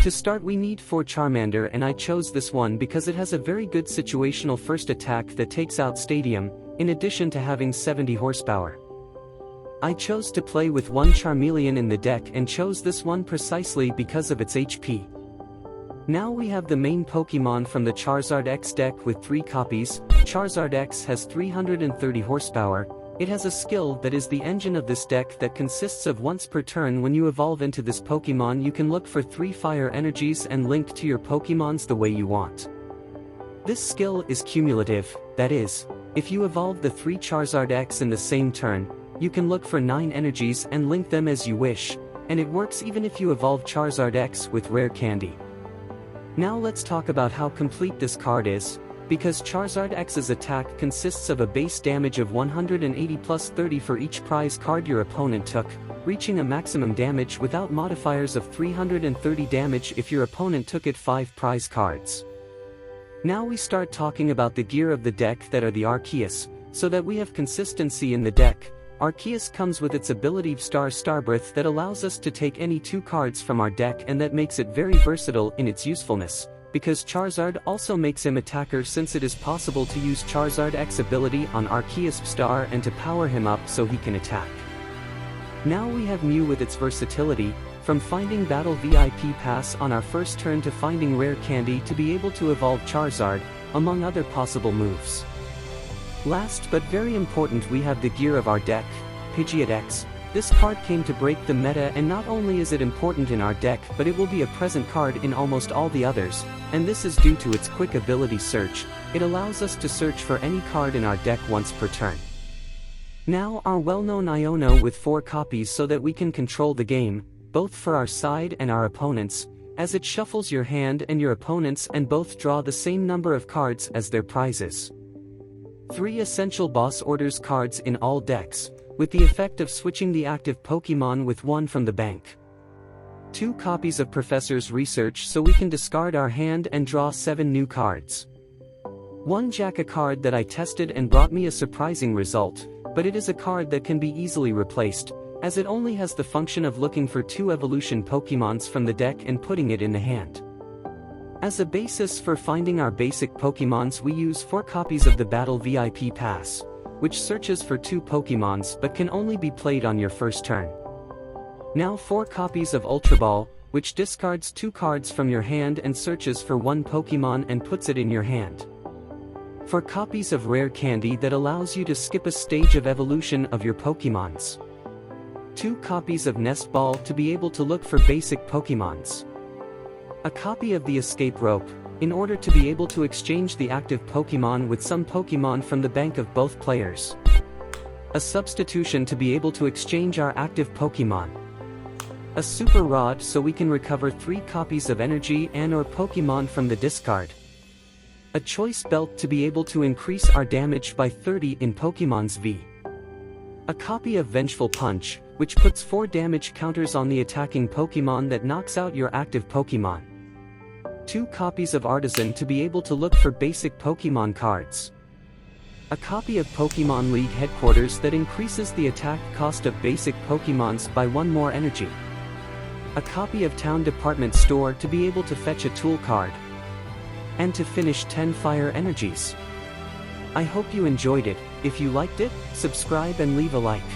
To start we need 4 Charmander, and I chose this one because it has a very good situational first attack that takes out Stadium, in addition to having 70 horsepower. I chose to play with 1 Charmeleon in the deck and chose this one precisely because of its HP. Now we have the main Pokemon from the Charizard X deck with 3 copies. Charizard X has 330 horsepower. It has a skill that is the engine of this deck that consists of once per turn when you evolve into this Pokemon you can look for 3 fire energies and link to your Pokemons the way you want. This skill is cumulative, that is, if you evolve the 3 Charizard X in the same turn, you can look for 9 energies and link them as you wish, and it works even if you evolve Charizard X with rare candy. Now let's talk about how complete this card is. Because Charizard X's attack consists of a base damage of 180 plus 30 for each prize card your opponent took, reaching a maximum damage without modifiers of 330 damage if your opponent took it 5 prize cards. Now we start talking about the gear of the deck that are the Arceus, so that we have consistency in the deck. Arceus comes with its ability Starbreath that allows us to take any 2 cards from our deck, and that makes it very versatile in its usefulness. Because Charizard also makes him attacker, since it is possible to use Charizard X ability on Arceus VSTAR and to power him up so he can attack. Now we have Mew with its versatility, from finding Battle VIP Pass on our first turn to finding Rare Candy to be able to evolve Charizard, among other possible moves. Last but very important we have the gear of our deck, Pidgeot X. This card came to break the meta, and not only is it important in our deck but it will be a present card in almost all the others, and this is due to its quick ability search. It allows us to search for any card in our deck once per turn. Now our well-known Iono with 4 copies so that we can control the game, both for our side and our opponents, as it shuffles your hand and your opponents and both draw the same number of cards as their prizes. 3 essential boss orders cards in all decks, with the effect of switching the active Pokemon with 1 from the bank. 2 copies of Professor's Research so we can discard our hand and draw 7 new cards. 1 Jack, a card that I tested and brought me a surprising result, but it is a card that can be easily replaced, as it only has the function of looking for 2 evolution Pokemons from the deck and putting it in the hand. As a basis for finding our basic Pokemons we use 4 copies of the Battle VIP Pass, which searches for 2 Pokemons but can only be played on your first turn. Now 4 copies of Ultra Ball, which discards 2 cards from your hand and searches for 1 Pokemon and puts it in your hand. 4 copies of Rare Candy that allows you to skip a stage of evolution of your Pokemons. 2 copies of Nest Ball to be able to look for basic Pokemons. A copy of the Escape Rope, in order to be able to exchange the active Pokemon with some Pokemon from the bank of both players. A substitution to be able to exchange our active Pokemon. A Super Rod so we can recover 3 copies of Energy and/or Pokemon from the discard. A Choice Belt to be able to increase our damage by 30 in Pokemon's V. A copy of Vengeful Punch, which puts 4 damage counters on the attacking Pokemon that knocks out your active Pokemon. 2 copies of Artazon to be able to look for basic Pokemon cards. A copy of Pokemon League Headquarters that increases the attack cost of basic Pokemons by 1 more energy. A copy of Town Department Store to be able to fetch a tool card. And to finish 10 fire energies. I hope you enjoyed it. If you liked it, subscribe and leave a like.